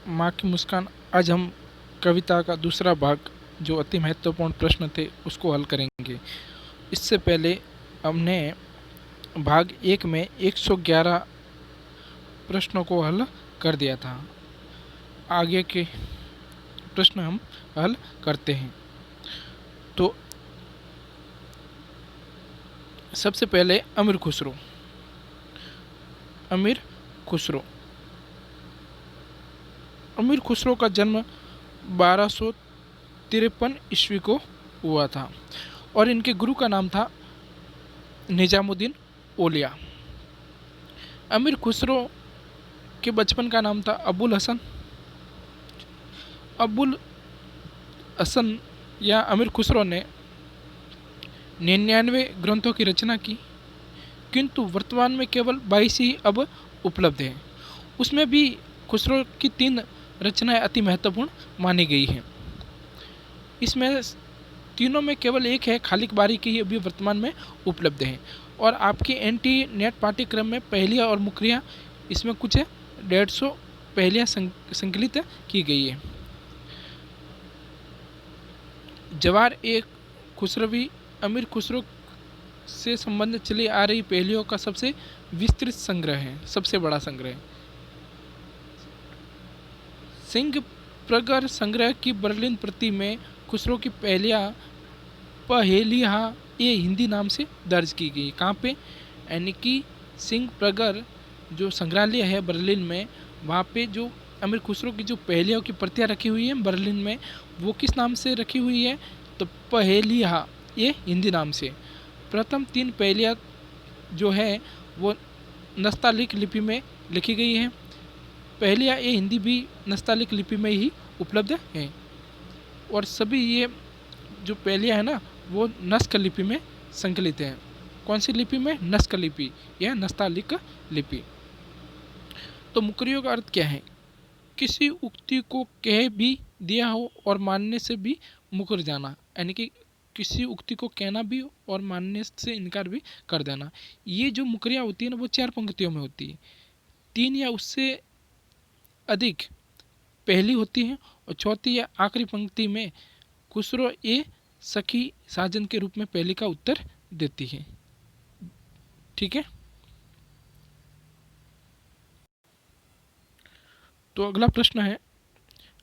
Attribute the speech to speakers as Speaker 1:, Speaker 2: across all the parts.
Speaker 1: माँ की मुस्कान। आज हम कविता का दूसरा भाग, जो अति महत्वपूर्ण प्रश्न थे, उसको हल करेंगे। इससे पहले हमने भाग 1 में 111 प्रश्नों को हल कर दिया था। आगे के प्रश्न हम हल करते हैं। तो सबसे पहले अमीर खुसरो। अमीर खुसरो अमीर खुसरो का जन्म 1253 ईस्वी को हुआ था और इनके गुरु का नाम था निजामुद्दीन औलिया। अमीर खुसरो के बचपन का नाम था अबुल हसन। अबुल हसन या अमीर खुसरो ने 99 ग्रंथों की रचना की, किंतु वर्तमान में केवल 22 ही अब उपलब्ध हैं। उसमें भी खुसरो की 3 रचनाएं अति महत्वपूर्ण मानी गई हैं। इसमें तीनों में केवल एक है खालिक बारी की ही अभी वर्तमान में उपलब्ध है। और आपके एनटी नेट पाठ्यक्रम में पहेलियाँ और मुकरियाँ, इसमें कुछ 150 पहेलियाँ संकलित की गई है। जवार एक खुसरवी अमीर खुसरो से संबंधित चली आ रही पहेलियों का सबसे विस्तृत संग्रह है, सबसे बड़ा संग्रह। सिंह प्रगर संग्रह की बर्लिन प्रति में खुसरो की पहेलियाँ ये हिंदी नाम से दर्ज की गई। कहाँ पे? यानी कि सिंह प्रगर जो संग्रहालय है बर्लिन में, वहाँ पे जो अमीर खुसरो की जो पहेलियों की प्रतियाँ रखी हुई हैं बर्लिन में, वो किस नाम से रखी हुई है? तो पहेलियाँ ये हिंदी नाम से। प्रथम 3 पहेलियाँ जो है वो नस्तालिक लिपि में लिखी गई है। पहेलियाँ ये हिंदी भी नस्तालिक लिपि में ही उपलब्ध हैं। और सभी ये जो पहेलियाँ है ना, वो नस्क लिपि में संकलित हैं। कौन सी लिपि में? नस्क लिपि या नस्तालिक लिपि। तो मुकरियों का अर्थ क्या है? किसी उक्ति को कह भी दिया हो और मानने से भी मुकर जाना, यानी कि किसी उक्ति को कहना भी और मानने से इनकार भी कर देना। ये जो मुकरियाँ होती है ना, वो 4 पंक्तियों में होती है। 3 या उससे अधिक पहली होती है और चौथी या आखिरी पंक्ति में खुसरो ए सखी साजन के रूप में पहली का उत्तर देती है। ठीक है। तो अगला प्रश्न है,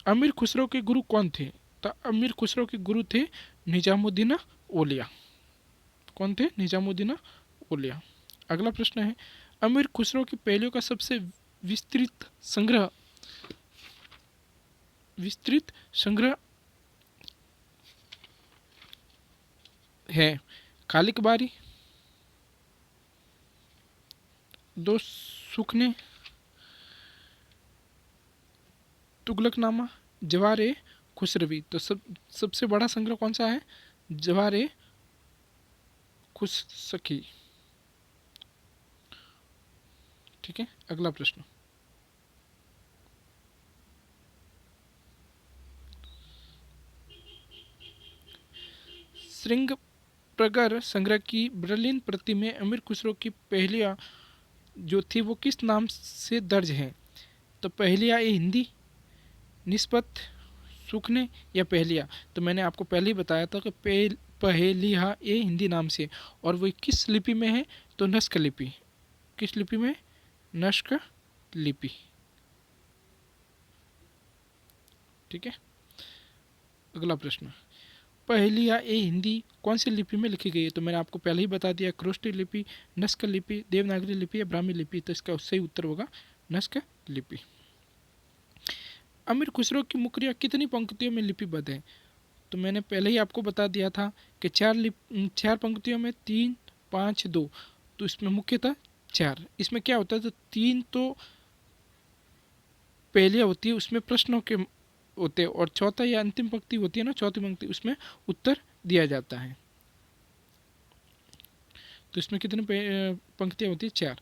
Speaker 1: अमीर खुसरो के गुरु कौन थे? तो अमीर खुसरो के गुरु थे निजामुद्दीन औलिया। कौन थे? निजामुद्दीन औलिया। अगला प्रश्न है, अमीर खुसरो की पहेलियों का सबसे विस्तृत संग्रह है खालिक बारी, 2 सुखने, तुगलकनामा, जवार खुसरवी। तो सबसे बड़ा संग्रह कौन सा है? जवार खुससखी। ठीक है। अगला प्रश्न, श्रृंग प्रगर संग्रह की बर्लिन प्रति में अमीर खुसरो की पहेलियाँ जो थी वो किस नाम से दर्ज है? तो पहेलियाँ ये हिंदी, निस्बत, सुखने या पहेलियाँ। तो मैंने आपको पहले ही बताया था कि पहेलियाँ ये हिंदी नाम से, और वो किस लिपि में है? तो नस्क लिपि। किस लिपि में? नस्क लिपि। ठीक है। अगला प्रश्न, पहेलियाँ ये हिंदी कौन सी लिपि में लिखी गई है? तो मैंने आपको पहले ही बता दिया, क्रोष्टी लिपि, नस्क लिपि, देवनागरी लिपि या ब्राह्मी लिपि। तो इसका उससे ही उत्तर होगा नस्क लिपि। अमीर खुसरो की मुकरियाँ कितनी पंक्तियों में लिपिबद्ध है? तो मैंने पहले ही आपको बता दिया था कि 4 पंक्तियों में 3, 5, 2। तो इसमें मुख्यतः 4। इसमें क्या होता है? तो 3 तो पहेलियाँ होती है, उसमें प्रश्नों के होते हैं, और चौथा या अंतिम पंक्ति होती है ना, चौथी पंक्ति, उसमें उत्तर दिया जाता है। तो इसमें कितनी पंक्तियाँ होती है? 4।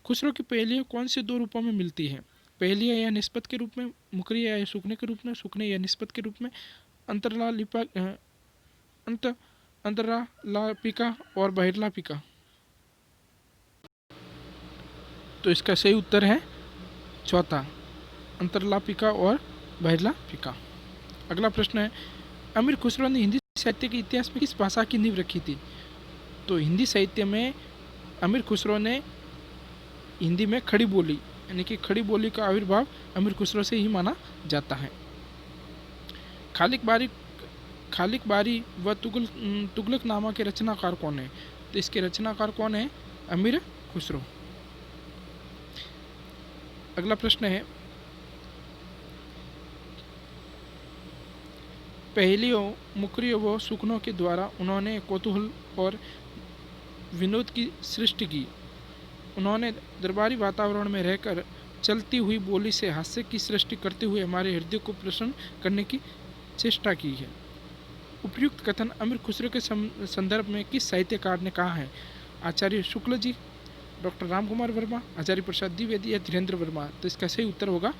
Speaker 1: खुसरो की पहेलियाँ कौन से 2 रूपों में मिलती है? पहेलियाँ या निस्बत के रूप में, मुकरिया या सुखने के रूप में, सुखने या निस्बत के रूप में, अंतरालापिका और बहिर्लापिका। तो इसका सही उत्तर है चौथा, अंतरलापिका और बहिर्लापिका। अगला प्रश्न है, अमीर खुसरो ने हिंदी साहित्य के इतिहास में किस भाषा की नींव रखी थी? तो हिंदी साहित्य में अमीर खुसरो ने हिंदी में खड़ी बोली यानी कि खड़ी बोली का आविर्भाव अमीर खुसरो से ही माना जाता है। खालिक बारी व तुगलकनामा के रचनाकार कौन है? तो इसके रचनाकार कौन है? अमीर खुसरो। अगला प्रश्न है, पहेलियों, मुकरियों व सुकनों के द्वारा उन्होंने कौतूहल और विनोद की सृष्टि की। उन्होंने दरबारी वातावरण में रहकर चलती हुई बोली से हास्य की सृष्टि करते हुए हमारे हृदय को प्रसन्न करने की चेष्टा की है। उपयुक्त कथन अमीर खुसरो के संदर्भ में किस साहित्यकार ने कहा है? आचार्य शुक्ल जी, डॉक्टर रामकुमार वर्मा, आचार्य प्रसाद द्विवेदी या धीरेन्द्र वर्मा? तो इसका सही उत्तर होगा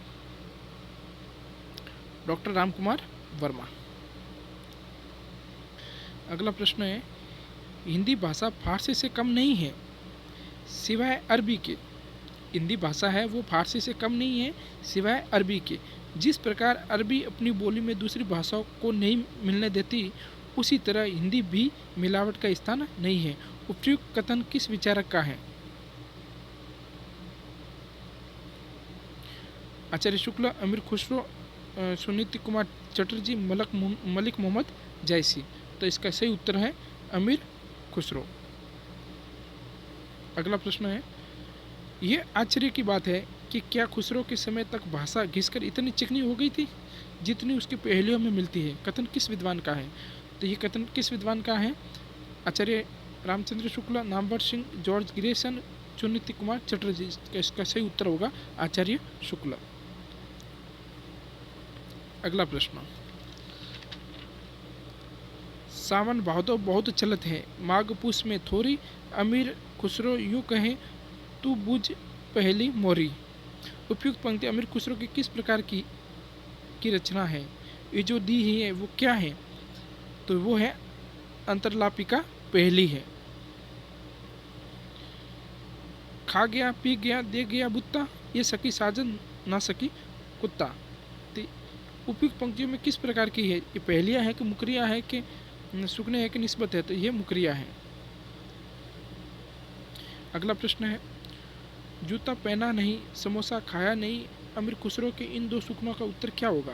Speaker 1: डॉक्टर रामकुमार वर्मा। अगला प्रश्न है, हिंदी भाषा फारसी से कम नहीं है सिवाय अरबी के। हिंदी भाषा है वो फारसी से कम नहीं है सिवाय अरबी के। जिस प्रकार अरबी अपनी बोली में दूसरी भाषाओं को नहीं मिलने देती, उसी तरह हिंदी भी मिलावट का स्थान नहीं है। उपयुक्त कथन किस विचारक का है? आचार्य शुक्ल, अमीर खुसरो, सुनीति कुमार चटर्जी, मलिक मोहम्मद जायसी? तो इसका सही उत्तर है अमीर खुसरो। अगला प्रश्न है, यह आश्चर्य की बात है कि क्या खुसरो के समय तक भाषा घिसकर इतनी चिकनी हो गई थी जितनी उसकी पहेलियों में मिलती है? कथन किस विद्वान का है? तो ये कथन किस विद्वान का है? आचार्य रामचंद्र शुक्ला, नामवर सिंह, जॉर्ज ग्रेसन, सुनीति कुमार चटर्जी? इसका सही उत्तर होगा आचार्य शुक्ला। अगला प्रश्न, सावन भादो बहुत चलत है, माघ पूस में थोरी, अमीर खुसरो यूँ कहें तू बुझ पहली मोरी। उपयुक्त पंक्ति अमीर खुसरो की किस प्रकार की रचना है? ये जो दी है वो क्या है? तो वो है अंतरलापिका पहली है। खा गया पी गया दे गया बुत्ता, ये सकी साजन ना सकी कुत्ता। तो उपयुक्त पंक्तियों में किस प्रकार की है? ये पहलिया है कि मुकरिया है कि सुकने है कि निस्बत है? तो ये मुकरिया है। अगला प्रश्न है, जूता पहना नहीं, समोसा खाया नहीं, अमीर खुसरो के इन दो सुकनों का उत्तर क्या होगा?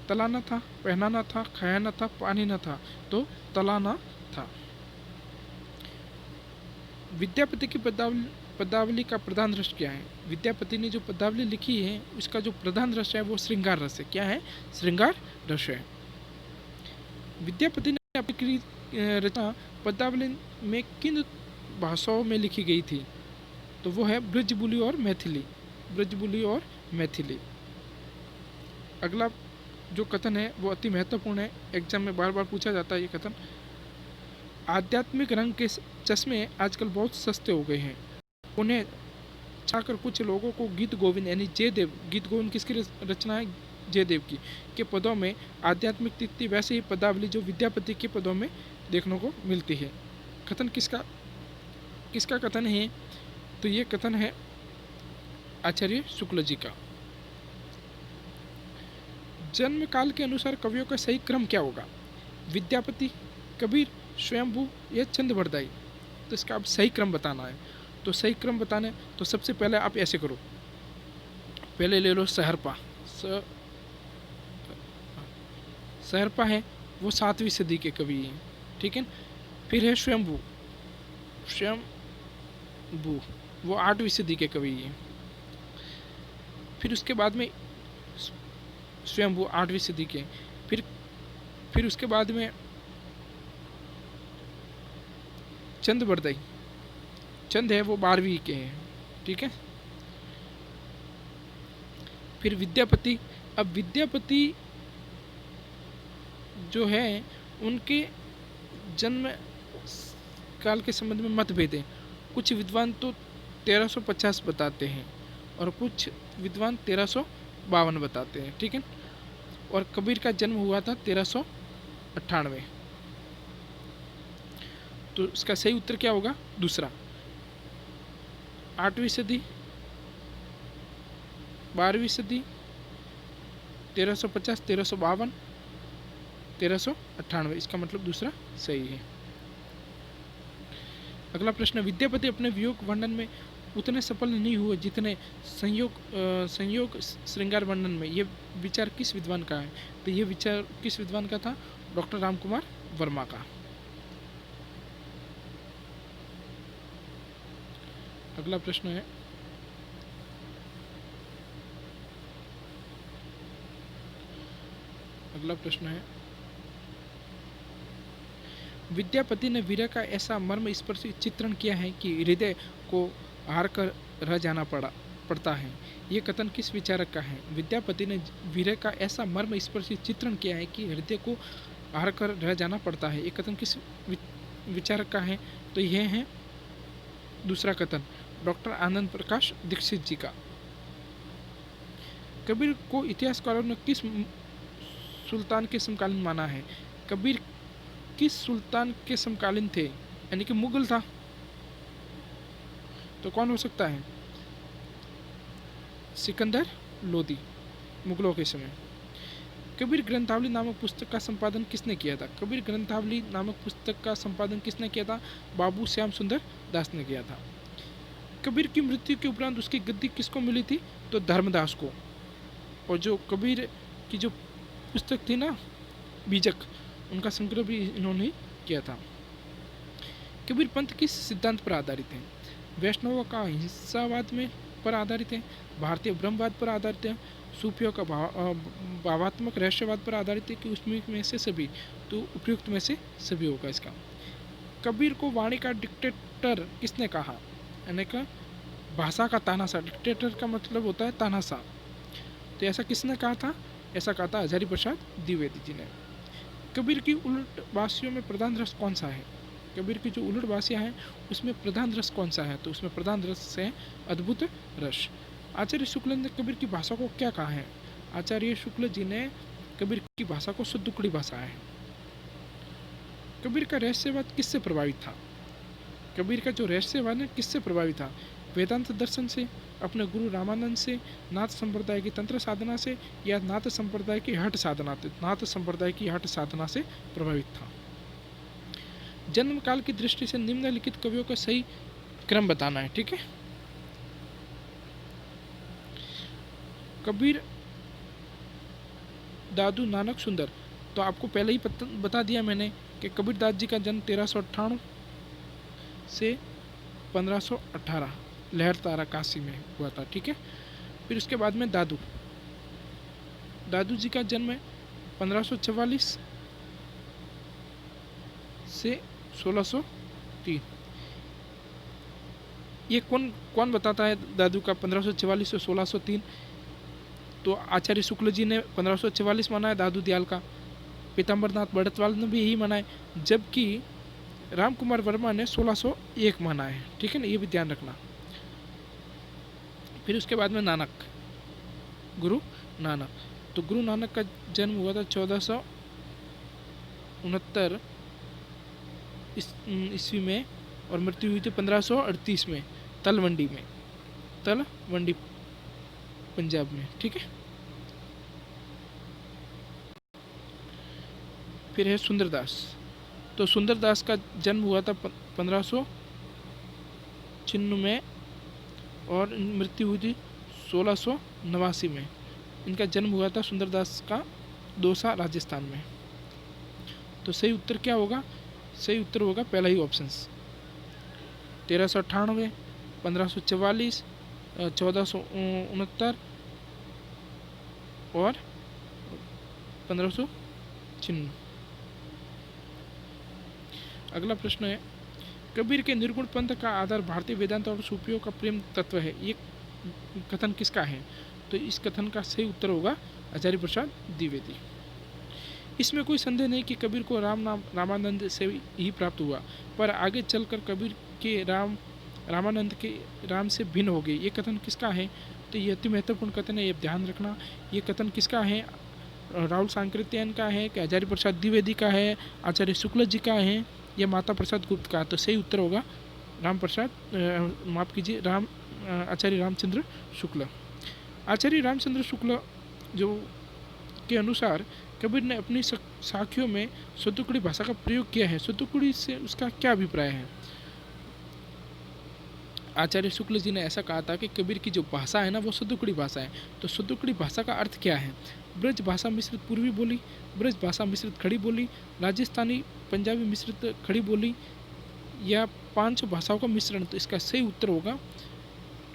Speaker 1: तलाना था, पहनाना था, खाया ना था, पानी ना था? तो तलाना था। विद्यापति की पदावली का प्रधान रस क्या है? विद्यापति ने जो पदावली लिखी है उसका जो प्रधान रस है वो श्रृंगार रस है। क्या है? श्रृंगार रस है। विद्यापति ने अपनी रचना पदावली में किन भाषाओं में लिखी गई थी? तो वो है ब्रजबुली और मैथिली। ब्रजबुली और मैथिली। अगला जो कथन है वो अति महत्वपूर्ण है, एग्जाम में बार बार पूछा जाता है ये कथन। आध्यात्मिक रंग के चश्मे आजकल बहुत सस्ते हो गए हैं, उन्हें छाकर कुछ लोगों को गीत गोविंद यानी जयदेव, गीत गोविंद किसकी रचना है? जयदेव की, के पदों में आध्यात्मिक तिथि वैसे ही पदावली जो विद्यापति के पदों में देखने को मिलती है। कथन किसका कथन है? तो ये कथन है आचार्य शुक्ल जी का। जन्म काल के अनुसार कवियों का सही क्रम क्या होगा? विद्यापति, कबीर, स्वयंभू या चंद्रवरदाई? तो इसका आप सही क्रम बताना है। तो सही क्रम बताना है तो सबसे पहले आप ऐसे करो, पहले ले लो सहरपा। सहरपा है वो 7वीं सदी के कवि हैं, ठीक है। फिर है स्वयंभू वो 8वीं सदी के कवि हैं। फिर उसके बाद में स्वयंभू 8वीं सदी के। फिर उसके बाद में चंद्रवरदाई, चंद है वो 12वीं के हैं, ठीक है। फिर विद्यापति। अब विद्यापति जो है उनके जन्म काल के संबंध में मतभेद है। कुछ विद्वान तो 1350 बताते हैं और कुछ विद्वान 1352 बताते हैं, ठीक है। और कबीर का जन्म हुआ था 1398। तो इसका सही उत्तर क्या होगा? दूसरा, 8वीं सदी 12वीं सदी, 1350, 1352, 1398। इसका मतलब दूसरा सही है। अगला प्रश्न, विद्यापति अपने वियोग वर्णन में उतने सफल नहीं हुए जितने संयोग श्रृंगार वर्णन में। ये विचार किस विद्वान का है? तो ये विचार किस विद्वान का था? डॉक्टर रामकुमार वर्मा का। अगला प्रश्न है, विद्यापति ने वीर का ऐसा मर्म स्पर्शी चित्रण किया है कि हृदय को हार कर रह जाना पड़ता है। ये कथन किस विचारक का है? विद्यापति ने वीर का ऐसा मर्म स्पर्शी चित्रण किया है कि हृदय को हार कर रह जाना पड़ता है। ये कथन किस विचारक का है? तो यह है दूसरा कथन, डॉक्टर आनंद प्रकाश दीक्षित जी का। कबीर को इतिहासकारों ने किस सुल्तान के समकालीन माना है? कबीर किस सुल्तान के समकालीन थे? यानी कि मुगल था, तो कौन हो सकता है? सिकंदर लोदी, मुगलों के समय। कबीर ग्रंथावली नामक पुस्तक का संपादन किसने किया था? कबीर ग्रंथावली नामक पुस्तक का संपादन किसने किया था? बाबू श्याम सुंदर दास ने किया था। कबीर की मृत्यु के उपरांत उसकी गद्दी किसको मिली थी? तो धर्मदास को। और जो कबीर की जो पुस्तक थी ना, बीजक, उनका संग्रह भी इन्होंने किया था। कबीर पंथ किस सिद्धांत पर आधारित है? वैष्णवों का हिंसावाद में पर आधारित है, भारतीय ब्रह्मवाद पर आधारित है, सूफियों का भावात्मक रहस्यवाद पर आधारित है, कि उसमें में से सभी? तो उपयुक्त में से सभी होगा इसका। कबीर को वाणी का डिक्टेटर किसने कहा? यानी कि भाषा का तानाशाह। डिक्टेटर का मतलब होता है तानाशाह। तो ऐसा किसने कहा था? ऐसा कहा था हजारी प्रसाद द्विवेदी जी ने। कबीर की उलट बासियों में प्रधान रस कौन सा है? कबीर की जो उलट बासियाँ हैं उसमें प्रधान रस कौन सा है? तो उसमें प्रधान रस है अद्भुत रस। आचार्य शुक्ल ने कबीर की भाषा को क्या कहा है? आचार्य शुक्ल जी ने कबीर की भाषा को शुद्धुकड़ी भाषा है। कबीर का रहस्यवाद किससे प्रभावित था? कबीर का जो रहस्यवाद है किससे प्रभावित था? वेदांत दर्शन से, अपने गुरु रामानंद से, नाथ संप्रदाय की तंत्र साधना से, या नाथ संप्रदाय की हठ साधना से? नाथ संप्रदाय की हठ साधना से प्रभावित था। जन्म काल की दृष्टि से निम्नलिखित कवियों का सही क्रम बताना है, ठीक है। कबीर, दादू, नानक, सुंदर। तो आपको पहले ही बता दिया मैंने कि कबीरदास जी का जन्म 1398 से 1518 लहरतारा काशी में हुआ था, ठीक है। फिर उसके बाद में दादू जी का जन्म है 1544 से 1603। ये कौन बताता है दादू का 1544 से 1603? तो आचार्य शुक्ल जी ने 1544 माना है दादू दयाल का, पीताम्बरनाथ बड़तवाल ने भी यही माना है, जबकि रामकुमार वर्मा ने 1601 माना है, ठीक है ना, ये भी ध्यान रखना। फिर उसके बाद में नानक, गुरु नानक। तो गुरु नानक का जन्म हुआ था 1469 ईस्वी में और मृत्यु हुई थी 1538 में तलवंडी पंजाब में, ठीक है। फिर है सुंदरदास। तो सुंदरदास का जन्म हुआ था 1596 में और मृत्यु हुई थी 1689 में। इनका जन्म हुआ था सुंदरदास का दौसा, राजस्थान में। तो सही उत्तर क्या होगा? सही उत्तर होगा पहला ही ऑप्शन, 1398, 1544, 1469 और 1596। अगला प्रश्न है, कबीर के निर्गुण पंथ का आधार भारतीय वेदांत और सूफियों का प्रेम तत्व है, ये कथन किसका है? तो इस कथन का सही उत्तर होगा आचार्य प्रसाद द्विवेदी। इसमें कोई संदेह नहीं कि कबीर को रामानंद से ही प्राप्त हुआ, पर आगे चलकर कबीर के रामानंद के राम से भिन्न हो गए, ये कथन किसका है? तो ये अति महत्वपूर्ण कथन है, ये ध्यान रखना। ये कथन किसका है? राहुल सांकृत्यायन का है कि आचार्य प्रसाद द्विवेदी का है, आचार्य शुक्ल जी का है, या माता प्रसाद गुप्त का? तो सही उत्तर होगा आचार्य रामचंद्र शुक्ल। आचार्य रामचंद्र शुक्ल जो के अनुसार कबीर ने अपनी साखियों में सतुकड़ी भाषा का प्रयोग किया है। सतुकड़ी से उसका क्या अभिप्राय है? आचार्य शुक्ल जी ने ऐसा कहा था कि कबीर की जो भाषा है ना वो सतुकड़ी भाषा है। तो सतुकड़ी भाषा का अर्थ क्या है? ब्रज भाषा मिश्रित पूर्वी बोली, ब्रज भाषा मिश्रित खड़ी बोली, राजस्थानी पंजाबी मिश्रित खड़ी बोली, या 5 भाषाओं का मिश्रण। तो इसका सही उत्तर होगा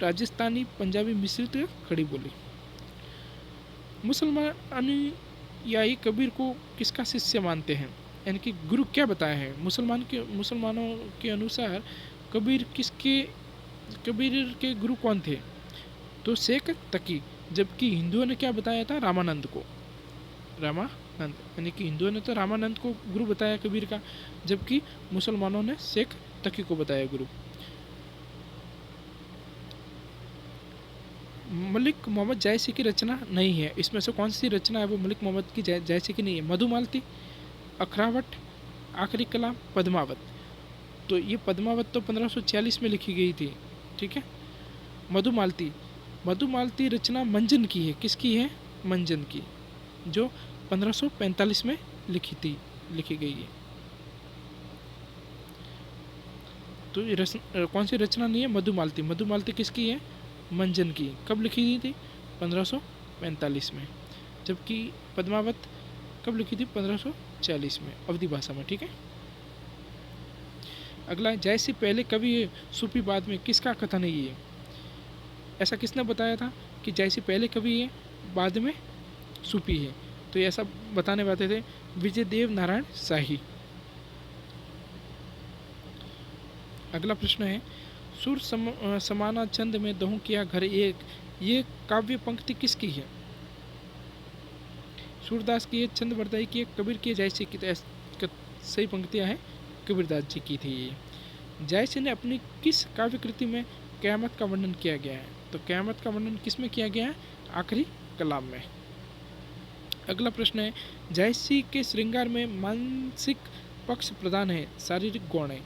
Speaker 1: राजस्थानी पंजाबी मिश्रित खड़ी बोली। मुसलमान अनुयायी कबीर को किसका शिष्य मानते हैं? यानी कि गुरु क्या बताया है? मुसलमानों के अनुसार कबीर के गुरु कौन थे? तो शेख तकी। जबकि हिंदुओं ने क्या बताया था? रामानंद को। रामानंद यानी कि हिंदुओं ने तो रामानंद को गुरु बताया कबीर का, जबकि मुसलमानों ने शेख तकी को बताया गुरु। मलिक मोहम्मद जायसी की रचना नहीं है। इसमें से कौन सी रचना है वो मलिक मोहम्मद की जायसी की नहीं है? मधुमालती, अखरावट, आखिरी कलाम, पद्मावत। तो ये पद्मावत तो 1546 में लिखी गई थी, ठीक है। मधुमालती रचना मंजन की है। किसकी है? मंजन की, जो 1545 में लिखी गई है। तो कौन सी रचना नहीं है? मधुमालती किसकी है? मंजन की। कब लिखी गई थी? 1545 में। जबकि पद्मावत कब लिखी थी? 1540 में, अवधी भाषा में, ठीक है। अगला, जैसी पहले कवि है सूफी बाद में, किसका कथन है ये? ऐसा किसने बताया था कि जैसी पहले कवि है बाद में सूफी है? तो ऐसा बताने वाले थे विजय देव नारायण शाही। अगला प्रश्न है, सुर समाना चंद में दहु किया घर एक, ये काव्य पंक्ति किसकी है? सूरदास की है, चंद बरदाई की है, कबीर की, जयसी की। तो सही पंक्तियां हैं कबीरदास जी की थी। जयसी ने अपनी किस काव्य कृति में क़यामत का वर्णन किया गया है? तो क़यामत का वर्णन किस में किया गया है? आखिरी कलाम में। अगला प्रश्न है, जयसी के श्रृंगार में मानसिक पक्ष प्रधान है, शारीरिक गौण है।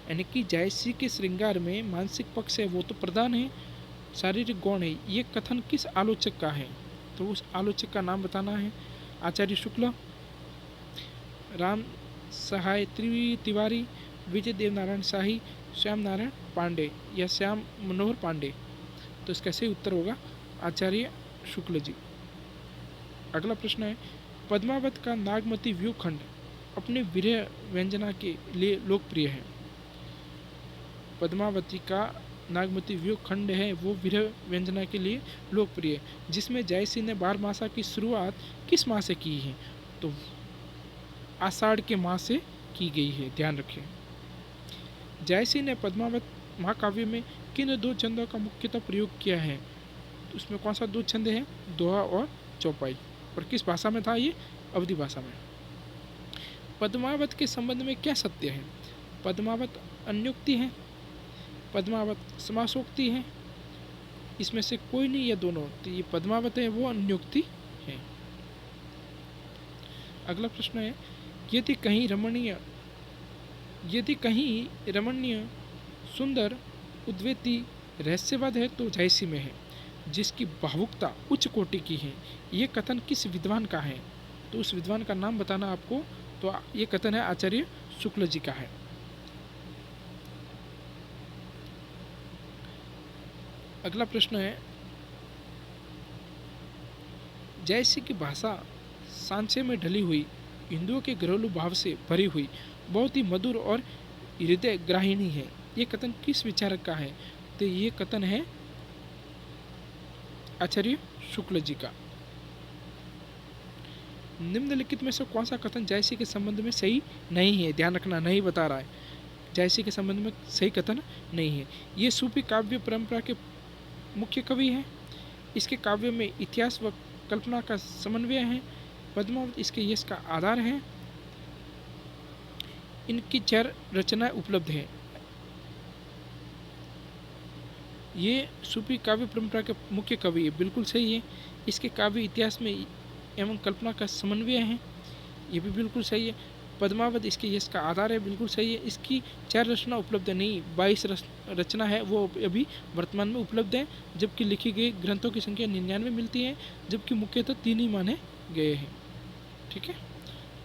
Speaker 1: यानी कि जयसी के श्रृंगार में मानसिक पक्ष है वो तो प्रधान है, शारीरिक गौण है, ये कथन किस आलोचक का है? तो उस आलोचक का नाम बताना है। आचार्य शुक्ल, राम सहाय तिवारी, विजय देव नारायण शाही, श्याम नारायण पांडे या श्याम मनोहर पांडे। तो इसका सही उत्तर होगा आचार्य शुक्ल जी। अगला प्रश्न है, पद्मावत का नागमती व्यूह खंड अपने विरह व्यंजना के लिए लोकप्रिय है। पद्मावती का नागमती व्यूह खंड है वो विरह व्यंजना के लिए लोकप्रिय है, जिसमें जयसी ने 12 मासा की शुरुआत किस माह से की है? तो आषाढ़ के माह से की गई है, ध्यान रखें। जयसी ने पद्मावत महाकाव्य में किन 2 छंदों का मुख्यतः प्रयोग किया है? तो उसमें कौन सा 2 छंद हैं? दोहा और चौपाई। और किस भाषा में था ये? अवधी भाषा में। पद्मावत के संबंध में क्या सत्य है? पद्मावत अन्योक्ति है, पद्मावत समासोक्ति है, इसमें से कोई नहीं या दोनों। तो ये पद्मावत है वो अन्योक्ति है। अगला प्रश्न है, यदि कहीं रमणीय सुंदर उद्वेती रहस्यवाद है तो जयसी में है, जिसकी भावुकता उच्च कोटि की है, ये कथन किस विद्वान का है? तो उस विद्वान का नाम बताना आपको। तो ये कथन है आचार्य शुक्ल जी का है। अगला प्रश्न है, जयसी की भाषा सांचे में ढली हुई, हिंदुओं के घरेलू भाव से भरी हुई, बहुत ही मधुर और हृदय ग्राहिणी है, ये कथन किस विचारक का है? तो ये कथन है आचार्य शुक्ल जी का। निम्नलिखित में से कौन सा कथन जयसी के संबंध में सही नहीं है? ध्यान रखना, नहीं बता रहा है, जयसी के संबंध में सही कथन नहीं है। ये सूफी काव्य परंपरा के मुख्य कवि हैं, इसके काव्य में इतिहास व कल्पना का समन्वय है, पद्मावत इसके यश का आधार है, इनकी 4 रचनाएं उपलब्ध हैं। ये सूफी काव्य परंपरा के मुख्य कवि है, बिल्कुल सही है। इसके काव्य इतिहास में एवं कल्पना का समन्वय है, ये भी बिल्कुल सही है। पद्मावत इसके यश का आधार है, बिल्कुल सही है। इसकी 4 रचना उपलब्ध नहीं, 22 रचना है वो अभी वर्तमान में उपलब्ध है, जबकि लिखी गई ग्रंथों की संख्या 99 मिलती है, जबकि मुख्यतः 3 ही माने गए हैं। ठीक है,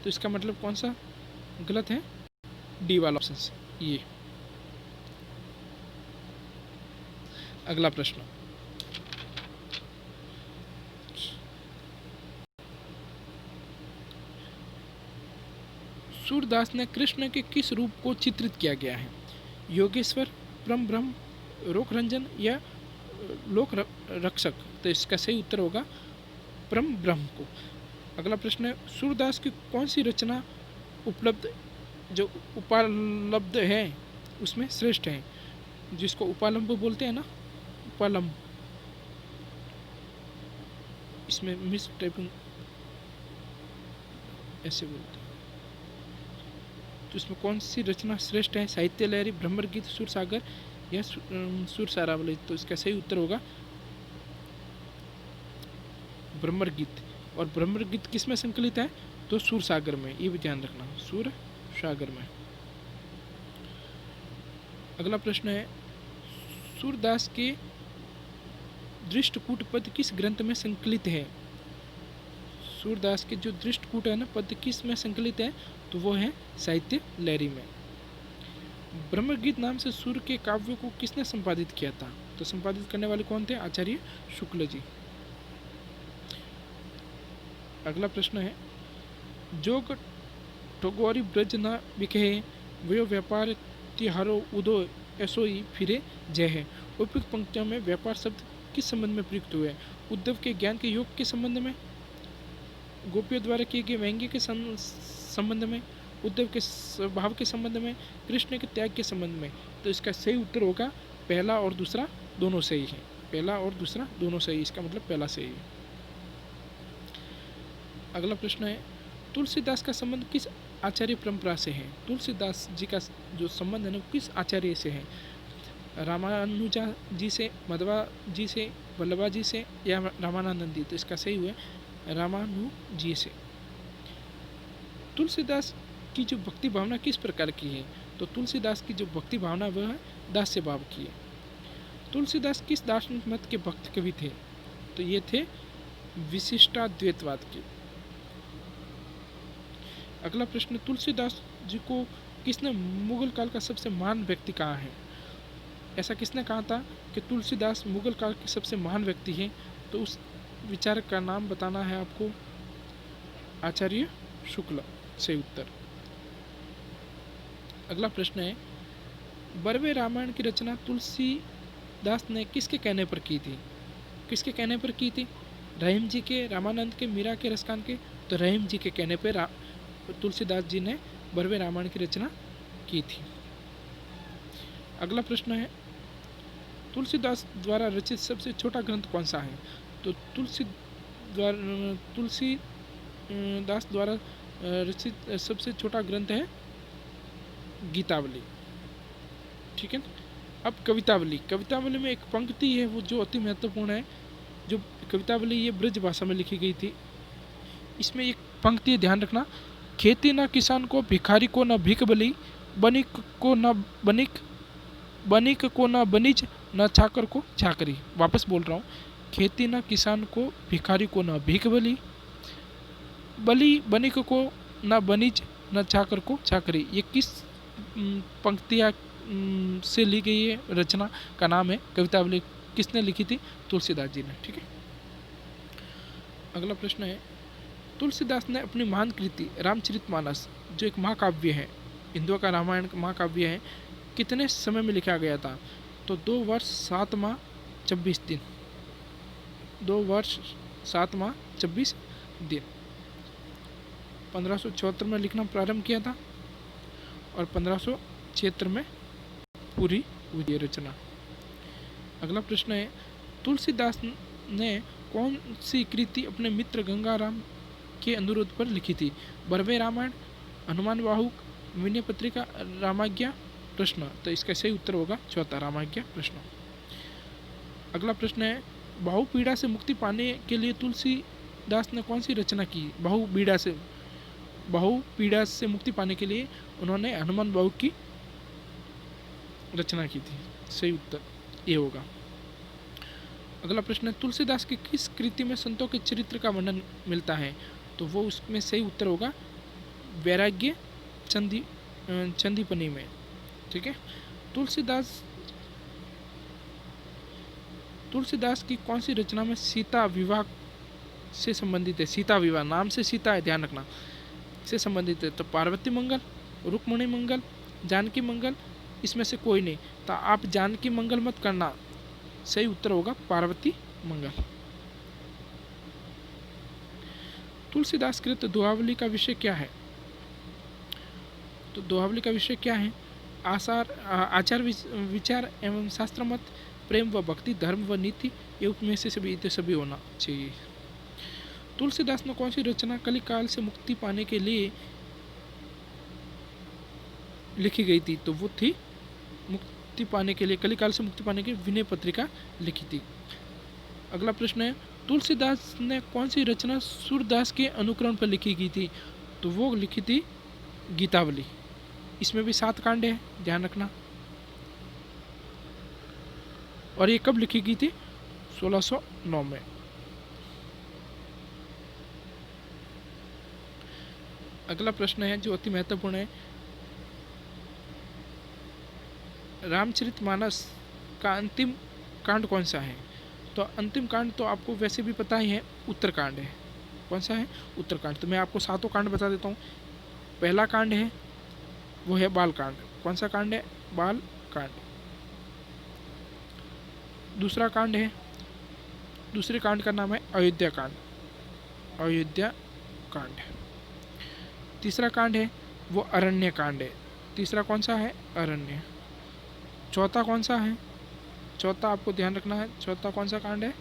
Speaker 1: तो इसका मतलब कौन सा गलत है? डी वाला ऑप्शन ये। अगला प्रश्न, सूरदास ने कृष्ण के किस रूप को चित्रित किया गया है? योगेश्वर, परम ब्रह्म, रोक रंजन या लोक रक्षक? तो इसका सही उत्तर होगा परम ब्रह्म को। अगला प्रश्न है, सूरदास की कौन सी रचना उपलब्ध जो उपालब्ध है उसमें श्रेष्ठ है? जिसको उपालंब बोलते हैं ना, उपालंब, इसमें मिस टाइपिंग ऐसे बोलते हैं। तो इसमें कौन सी रचना श्रेष्ठ है? साहित्य लहरी, ब्रह्म गीत, सुर सागर या सुर सारावली? तो इसका सही उत्तर होगा ब्रह्म गीत। और ब्रह्म गीत किस में संकलित है? तो सुर सागर में, ये भी ध्यान रखना, सुर सागर में। अगला प्रश्न है, सूरदास के दृष्टकूट पद किस ग्रंथ में संकलित है? सूरदास के जो दृष्टकूट है ना पद किस में संकलित है? तो वो है साहित्य लहरी में। ब्रह्मगीत नाम से सूर के काव्य को किसने संपादित किया था? तो संपादित करने वाले कौन थे? आचार्य शुक्ल जी। अगला प्रश्न है, जोग ठगोरी ब्रज न बिके, वो व्यापार तिहारो उदो ऐसोई फिरे जय है। उपयुक्त पंक्तियों में व्यापार शब्द किस संबंध में प्रयुक्त हुए? उद्धव के ज्ञान के योग के संबंध में, गोपियों द्वारा किए गए व्यंग्य के संबंध में, उद्धव के स्वभाव के संबंध में, कृष्ण के त्याग के संबंध में? तो इसका सही उत्तर होगा पहला और दूसरा दोनों सही है। पहला और दूसरा दोनों सही, इसका मतलब पहला सही है। अगला प्रश्न है, तुलसीदास का संबंध किस आचार्य परंपरा से है? तुलसीदास जी का जो संबंध है ना किस आचार्य से है? रामानुजा जी से, मध्वा जी से, वल्लभा जी से या रामानंद जी? तो इसका सही हुआ रामानुजी से। तुलसीदास की जो भक्ति भावना किस प्रकार की है? तो तुलसीदास की जो भक्ति भावना वह दास्य भाव की है। तुलसीदास किस दार्शनिक मत के भक्त कवि थे? तो ये थे विशिष्टाद्वैतवाद के। अगला प्रश्न, तुलसीदास जी को किसने मुगल काल का सबसे महान व्यक्ति कहा है? ऐसा किसने कहा था कि तुलसीदास मुगल काल के सबसे महान व्यक्ति हैं? तो उस विचारक का नाम बताना है आपको, आचार्य शुक्ल। सही उत्तर। अगला प्रश्न है, बरवे रामायण की रचना तुलसीदास ने किसके कहने पर की थी? किसके कहने पर की थी? रहीम जी के, रामानंद के, मीरा के, रसखान के? तो रहीम जी के कहने पर तुलसीदास जी ने बरवे रामायण की रचना की थी। अगला प्रश्न है, तुलसीदास द्वारा रचित सबसे छोटा ग्रंथ कौन सा है? तो तुलसीदास द्वारा रचित सबसे छोटा ग्रंथ है गीतावली। ठीक है। अब कवितावली, कवितावली में एक पंक्ति है वो जो अति महत्वपूर्ण है। जो कवितावली ये ब्रज भाषा में लिखी गई थी। इसमें एक पंक्ति ध्यान रखना, खेती न किसान को, भिखारी को न भीख बली, बनिक को न बनिक, बनिक को न बनिज, न चाकर को चाकरी। वापस बोल रहा हूँ, खेती न किसान को, भिखारी को न भीख बली, बनिक को न बनिज, न चाकर को चाकरी। ये किस पंक्तियाँ से ली गई है? रचना का नाम है कवितावली। किसने लिखी थी? तुलसीदास जी ने। ठीक है। अगला प्रश्न है, तुलसीदास ने अपनी महान कृति रामचरितमानस जो एक महाकाव्य है, हिंदुओं का रामायण महाकाव्य है, कितने समय में लिखा गया था? तो 2 वर्ष 7 माह 24 दिन। 2 वर्ष 7 माह 24 दिन। 1576 में लिखना प्रारंभ किया था और 1576 में पूरी हुई रचना। अगला प्रश्न है, तुलसीदास ने कौन सी कृति अपने मित्र गंगाराम के अनुरोध पर लिखी थी? बरवे रामायण, हनुमान वाहुक, विनय पत्रिका, रामाज्ञा प्रश्न। तो इसका सही उत्तर होगा चौथा, रामाज्ञा प्रश्न। अगला प्रश्न है, बहुपीड़ा से मुक्ति पाने के लिए तुलसीदास ने कौन सी रचना की? बहुपीड़ा से बहु पीड़ा से मुक्ति पाने के लिए उन्होंने हनुमान बहु की रचना की थी। सही उत्तर ये होगा। अगला प्रश्न है, तुलसीदास की किस कृति में संतों के चरित्र का वर्णन मिलता है? तो वो उसमें सही उत्तर होगा वैराग्य चंदीपनी में। ठीक है। तुलसीदास की कौन सी रचना में सीता विवाह से संबंधित है? सीता विवाह, नाम से सीता है, ध्यान रखना, से संबंधित है। तो पार्वती मंगल, रुक्मणी मंगल, जानकी मंगल, इसमें से कोई नहीं। तो आप जानकी मंगल मत करना, सही उत्तर होगा पार्वती मंगल। तुलसीदास कृत दोहावली का विषय क्या है? तो दोहावली का विषय क्या है? आचार विचार एवं शास्त्र मत, प्रेम व भक्ति, धर्म व नीति, ये उपमेय से सभी होना चाहिए। तुलसीदास ने कौन सी रचना कलिकाल से मुक्ति पाने के लिए लिखी गई थी? तो वो थी मुक्ति पाने के लिए, कलिकाल से मुक्ति पाने के लिए विनय पत्रिका लिखी थी। अगला प्रश्न है, तुलसीदास ने कौन सी रचना सूरदास के अनुकरण पर लिखी गई थी? तो वो लिखी थी गीतावली। इसमें भी 7 कांड है, ध्यान रखना। और ये कब लिखी गई थी? 1609 में। अगला प्रश्न है जो अति महत्वपूर्ण है, रामचरितमानस का अंतिम कांड कौन सा है? तो अंतिम कांड तो आपको वैसे भी पता ही है, उत्तरकांड है। कौन सा है? उत्तरकांड। तो मैं आपको 7 कांड बता देता हूँ। पहला कांड है वो है बालकांड। कौन सा कांड है? बालकांड। दूसरा कांड है, दूसरे कांड का नाम है अयोध्या कांड, अयोध्या कांड। तीसरा कांड है वो अरण्य कांड है। तीसरा कौन सा है? अरण्य। चौथा कौन सा है? चौथा आपको ध्यान रखना है, चौथा कौन सा कांड है?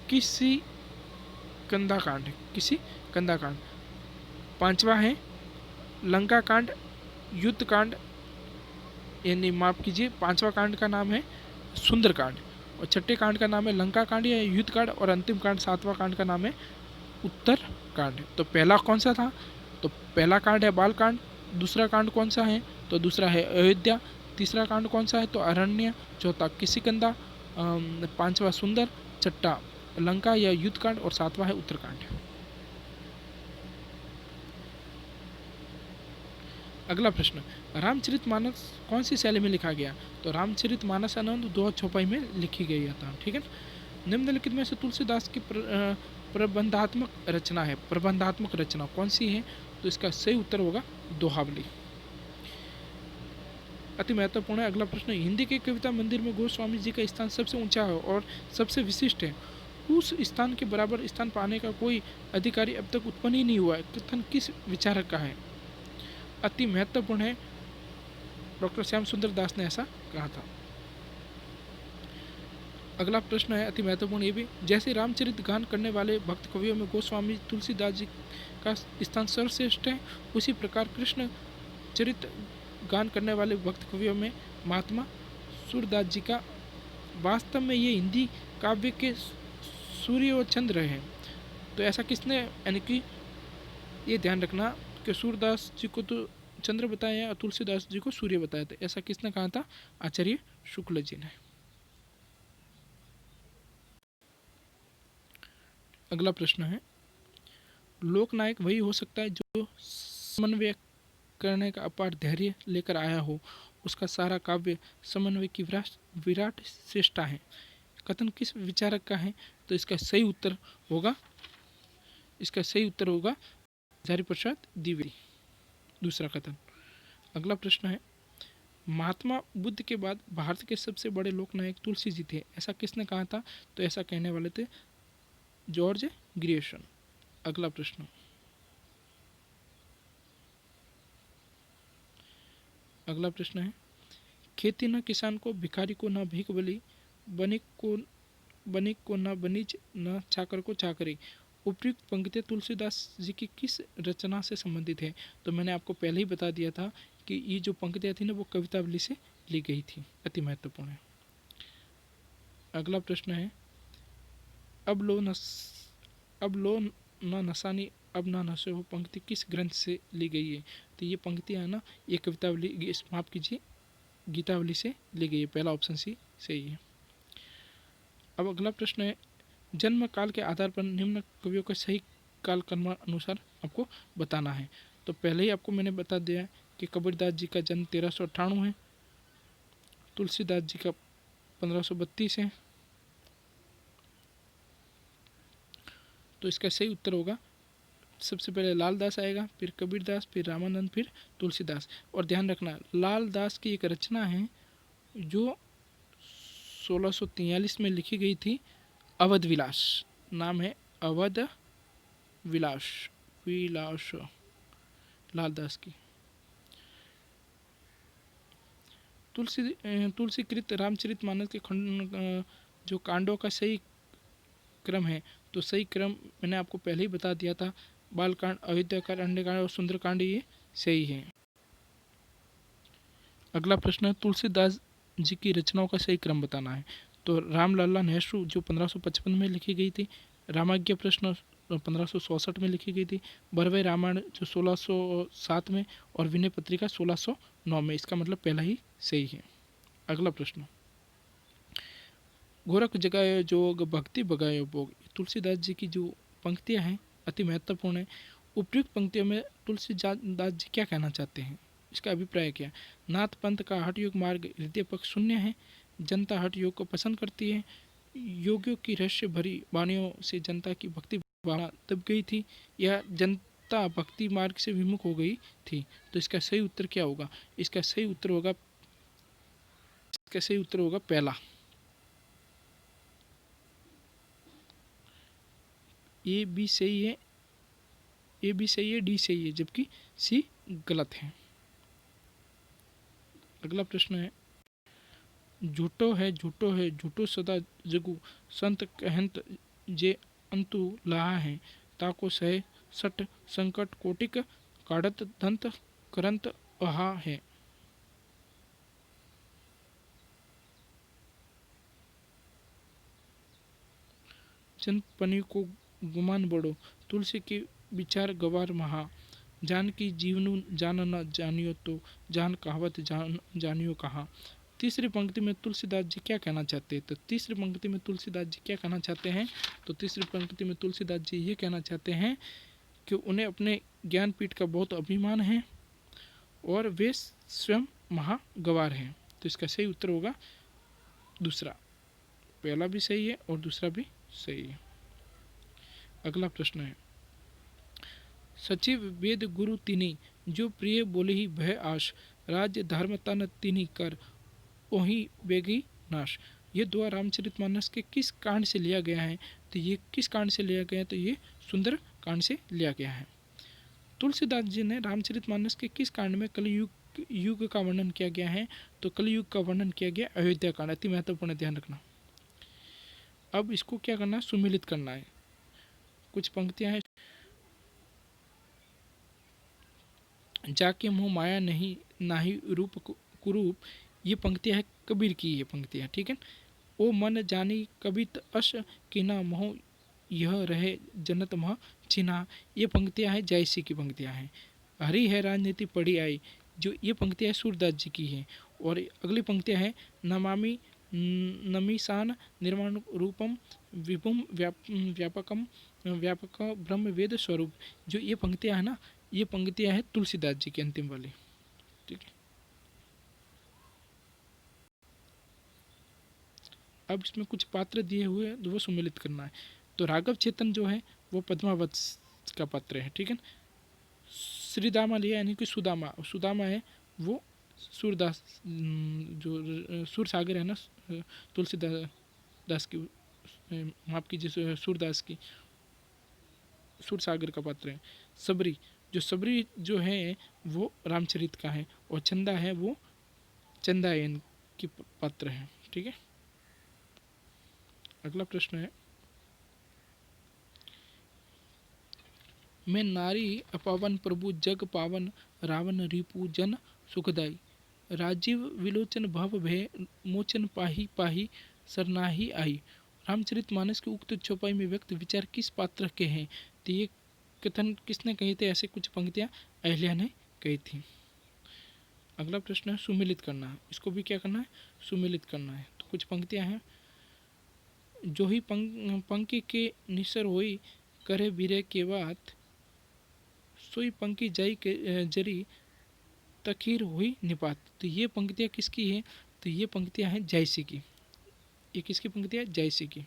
Speaker 1: किसी कंदा कांड, किसी कंदा कांड। पांचवा है लंका कांड, युद्ध कांड, यानी माफ कीजिए, पांचवा कांड का नाम है सुंदर कांड, और छठे कांड का नाम है लंका कांड या युद्ध कांड, और अंतिम कांड 7वां कांड का नाम है उत्तर कांड। तो पहला कौन सा था? तो पहला कांड है बाल कांड। दूसरा कांड कौन सा है? तो दूसरा है अयोध्या। तीसरा कांड कौन सा है? तो अरण्य। चौथा किसिकंदा, पांचवा सुंदर, छठा लंका या युद्ध कांड, और 7वां है उत्तरकांड। अगला प्रश्न, रामचरितमानस कौन सी शैली में लिखा गया? तो रामचरितमानस आनंद 2 छपाई में लिखी गई था। ठीक है। निम्नलिखित में से तुलसीदास की प्रबंधात्मक रचना है, प्रबंधात्मक रचना कौन सी है? तो इसका सही उत्तर होगा दोहावली। अति महत्वपूर्ण है अगला प्रश्न, हिंदी के कविता मंदिर में गोस्वामी जी का स्थान सबसे ऊंचा है और सबसे विशिष्ट है। उस स्थान के बराबर स्थान पाने का कोई अधिकारी अब तक उत्पन्न ही नहीं हुआ है। कथन किस विचारक का है? अति महत्वपूर्ण है, डॉक्टर श्याम सुंदर दास ने ऐसा कहा था। अगला प्रश्न है अति महत्वपूर्ण ये भी, जैसे रामचरित गान करने वाले भक्त कवियों में गोस्वामी तुलसीदास जी का स्थान सर्वश्रेष्ठ है, उसी प्रकार कृष्ण चरित गान करने वाले भक्त कवियों में महात्मा सूरदास जी का, वास्तव में ये हिंदी काव्य के सूर्य और चंद्र हैं। तो ऐसा किसने, यानी कि ये ध्यान रखना कि सूरदास जी को तो चंद्र बताया और तुलसीदास जी को सूर्य बताया था, ऐसा किसने कहा था? आचार्य शुक्ल जी ने। अगला प्रश्न है, लोकनायक वही हो सकता है जो समन्वय करने का अपार धैर्य लेकर आया हो, उसका सारा काव्य समन्वय की विराट श्रेष्ठता है। कथन किस विचारक का है? तो इसका सही उत्तर होगा, इसका सही उत्तर होगा हजारी प्रसाद द्विवेदी, दूसरा कथन। अगला प्रश्न है, महात्मा बुद्ध के बाद भारत के सबसे बड़े लोकनायक तुलसी जी थे, ऐसा किसने कहा था? तो ऐसा कहने वाले थे जॉर्ज ग्रियर्सन। अगला प्रश्न, अगला प्रश्न है, खेती न किसान को, भिखारी को न भीख बली, बनिक को न बनिज, न चाकर को चाकरी। उपयुक्त पंक्तियाँ तुलसीदास जी की किस रचना से संबंधित है? तो मैंने आपको पहले ही बता दिया था कि ये जो पंक्तियाँ थी ना वो कवितावली से ली गई थी। अति महत्वपूर्ण है। अगला प्रश्न है, अब लो नस अब लो न नसानी अब ना नशे हो पंक्ति किस ग्रंथ से ली गई है? तो ये पंक्तियाँ है ना, ये कवितावली, माफ कीजिए, गीतावली से ली गई है। पहला ऑप्शन सी सही है। अब अगला प्रश्न है, जन्म काल के आधार पर निम्न कवियों का सही काल क्रम अनुसार आपको बताना है। तो पहले ही आपको मैंने बता दिया है कि कबीरदास जी का जन्म 1398 है, तुलसीदास जी का 1532 है। तो इसका सही उत्तर होगा, सबसे पहले लालदास आएगा, फिर कबीरदास, फिर रामानंद, फिर तुलसीदास। और ध्यान रखना, लालदास की एक रचना है जो 1643 में लिखी गई थी, अवध विलास नाम है, अवध विलास, विलास लालदास की। तुलसीकृत रामचरितमानस के खंड जो कांडों का सही क्रम है, तो सही क्रम मैंने आपको पहले ही बता दिया था, बालकांड, अयोध्याकांड, अरण्यकांड और सुंदरकांड, ये सही है। अगला प्रश्न है, तुलसीदास जी की रचनाओं का सही क्रम बताना है। तो रामलला नेहरू जो 1555 में लिखी गई थी, रामाज्ञा प्रश्न 1564 में लिखी गई थी, बरवे रामायण जो 1607 में, और विनय पत्रिका 1609 में। इसका मतलब पहला ही सही है। अगला प्रश्न, गोरख जगायो जोग भक्ति बगायो भोग, तुलसीदास जी की जो पंक्तियां हैं अति महत्वपूर्ण है। उपयुक्त पंक्तियों में तुलसीदास जी क्या कहना चाहते हैं, इसका अभिप्राय क्या है? नाथ पंथ का हठ योग मार्ग हृदय पक्ष शून्य है, जनता हठ योग को पसंद करती है, योगियों की रहस्य भरी वाणियों से जनता की भक्ति भावना दब गई थी, या जनता भक्ति मार्ग से विमुख हो गई थी। तो इसका सही उत्तर क्या होगा? इसका सही उत्तर होगा पहला। ए बी सही है, ए बी सही है, डी सही है, जबकि सी गलत है। अगला प्रश्न है, झूठो है झूठो है झूठो सदा जगु, संत कहंत जे अंतु लाहा है, ताको सह सठ संकट कोटिक, काढ़त दंत करंत अहा है। चंदपनी को गुमान बड़ो, तुलसी के विचार गवार महा, जान की जीवनु जान न जानियो, तो जान कहावत जानियो कहाँ। तीसरी पंक्ति में तुलसीदास जी क्या कहना चाहते हैं? तो तीसरी पंक्ति में तुलसीदास जी क्या कहना चाहते हैं? तो तीसरी पंक्ति में तुलसीदास जी ये कहना चाहते हैं कि उन्हें अपने ज्ञानपीठ का बहुत अभिमान है और वे स्वयं महागवार हैं। तो इसका सही उत्तर होगा दूसरा। पहला भी सही है और दूसरा भी सही है। अगला प्रश्न है, सचिव वेद गुरु तिनी, जो प्रिय बोले ही भय आश, राज्य धर्म तन तिनी कर, ओही बेगी नाश। ये दुआ रामचरितमानस के किस कांड से लिया गया है? तो ये किस कांड से लिया गया है? तो ये सुंदर कांड से लिया गया है। तुलसीदास जी ने रामचरितमानस के किस कांड में कलयुग का वर्णन किया गया है? तो कलयुग का वर्णन किया गया अयोध्या कांड। अति महत्वपूर्ण, ध्यान रखना। अब इसको क्या करना है? सुमिलित करना है। कुछ पंक्तियां हैं, जाके मुँह माया नहीं नाही रूप कुरूप, ये पंक्तियां है कबीर की, ये पंक्तियां, ठीक है। ओ मन जानी कबित अश किना मोह, यह रहे जन्नत मह चिन्हा, ये पंक्तियां हैं जयसी की पंक्तियां हैं। हरी है राजनीति पड़ी आई, जो ये पंक्तियां सूरदास जी की हैं। और अगली पंक्तियां हैं, नमामि नमीसान निर्माण रूपम विभुम व्यापकम व्यापक ब्रह्म वेद स्वरूप, जो ये पंक्तियां हैं ना, ये पंक्तियां हैं तुलसीदास जी की अंतिम वाली, ठीक है। अब इसमें कुछ पात्र दिए हुए हैं, वो सम्मिलित करना है। तो राघव चेतन जो है वो पद्मावत का पात्र है, ठीक है। श्रीदामा लिया यानी कि सुदामा, सुदामा है वो सूरदास, जो सूर सागर है ना तुलसीदास दास की, माफ कीजिए सूरदास की, सूर सागर का पात्र है। सबरी, जो सबरी जो है वो रामचरित का है, और चंदा है वो चंदायन की पात्र है, ठीक है। अगला प्रश्न है, मैं नारी अपावन प्रभु जग पावन, रावण रिपु जन सुखदाई, राजीव विलोचन भव भय मोचन पाही पाही, सरनाही आई। रामचरितमानस के उक्त चौपाई में व्यक्त विचार किस पात्र के हैं? तो ये कथन किसने कहे थे? ऐसे कुछ पंक्तियां अहिल्या ने कही थी। अगला प्रश्न है सुमिलित करना। इसको भी क्या करना है? सुमिलित करना है। तो कुछ पंक्तियां हैं। जो ही पंक्ति के निसर होई करे बीरे के बात, सोई पंक्ति जाई के जरी तखीर हुई निपात। तो ये पंक्तियां किसकी है? तो ये पंक्तियां हैं जायसी की। ये किसकी पंक्तियां? जायसी की।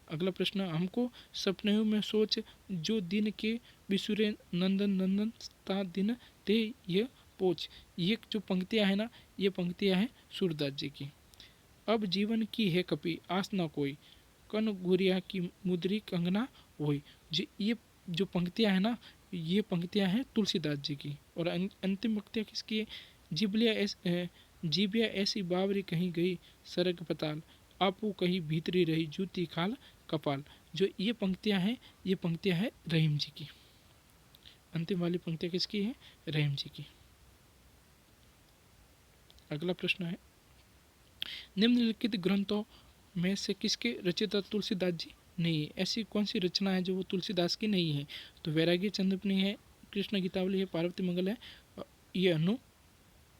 Speaker 1: अगला प्रश्न, हमको सपने में सोच जो दिन के बिसुरे नंदन नंदन ता दिन ते ये पोच। ये जो पंक्तियां है ना, ये पंक्तियां हैं सूरदास जी की। अब जीवन की है कपि आस न कोई, कन गुरिया की मुद्री कंगना होई। ये जो पंक्तियां है ना, ये पंक्तियां हैं तुलसीदास जी की। और अंतिम पंक्तियां किसकी है? जीबिया ऐसी बावरी कहीं गई सरग पताल, आपू कहीं भीतरी रही जूती खाल कपाल। जो ये पंक्तियां हैं, ये पंक्तियां हैं रहीम जी की। अंतिम वाली पंक्तियां किसकी है? रहीम जी की। अगला प्रश्न है, निम्नलिखित ग्रंथों में से किसके रचयिता तुलसीदास जी नहीं है? ऐसी कौन सी रचना है जो वो तुलसीदास की नहीं है? तो वैराग्य चंद्रपनी है, कृष्ण गीतावली है, पार्वती मंगल है। ये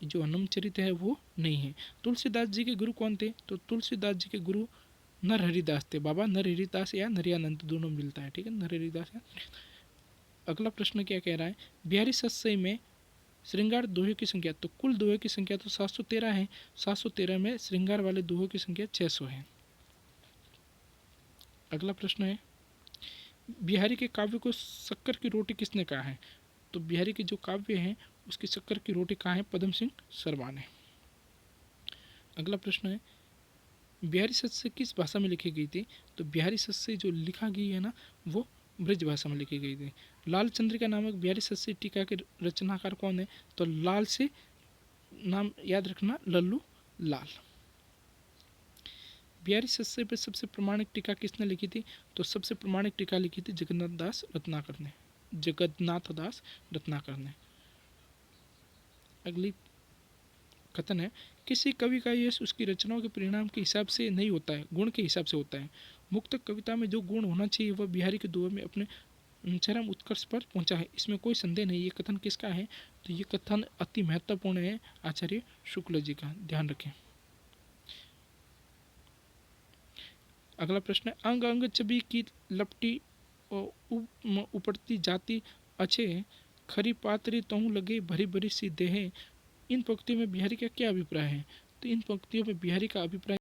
Speaker 1: जो हनुमचरित है वो नहीं है। तुलसीदास जी के गुरु कौन थे? तो तुलसीदास जी के गुरु नरहरिदास थे। बाबा नरहरिदास या नरियानंद दोनों मिलता है, ठीक है, नरहरिदास है। अगला प्रश्न क्या कह रहा है? बिहारी सत्सई में श्रृंगार दोहे की संख्या। तो कुल दोहे की संख्या तो 713 है। 713 में श्रृंगार वाले दोहे की संख्या 600 है। अगला प्रश्न है, बिहारी के काव्य को शक्कर की रोटी किसने कहा है? तो बिहारी के जो काव्य हैं उसकी शक्कर की रोटी कहा है? पदम सिंह शर्मा ने। अगला प्रश्न है, बिहारी सत्सई किस भाषा में लिखी गई थी? तो बिहारी सत्सई जो लिखा गई है ना, वो ब्रज भाषा में लिखी गई थी। लाल चंद्रिका नामक बिहारी सत्सई टीका के रचनाकार कौन है? तो लाल से नाम याद रखना, लल्लू लाल। बिहारी सत्सई पर सबसे प्रमाणिक टीका किसने लिखी थी? तो सबसे प्रमाणिक टीका लिखी थी जगन्नाथ दास रत्नाकर ने। अगली कथन है, किसी कवि का यश उसकी रचनाओं के परिणाम के हिसाब से नहीं होता है, गुण के हिसाब से होता है। मुक्तक कविता में जो गुण होना चाहिए वह बिहारी के दोहे में अपने चरम उत्कर्ष पर पहुंचा है, इसमें कोई संदेह नहीं। ये कथन किसका है? तो ये कथन अति महत्वपूर्ण है, आचार्य शुक्ल जी का, ध्यान रखें। अगला प्रश्न है, अंग अंग चबी की लपटी उपड़ती जाती अच्छे, खरी पातरी तहु लगे भरी भरी सी देह। इन पंक्तियों में बिहारी का क्या अभिप्राय है? तो इन पंक्तियों में बिहारी का अभिप्राय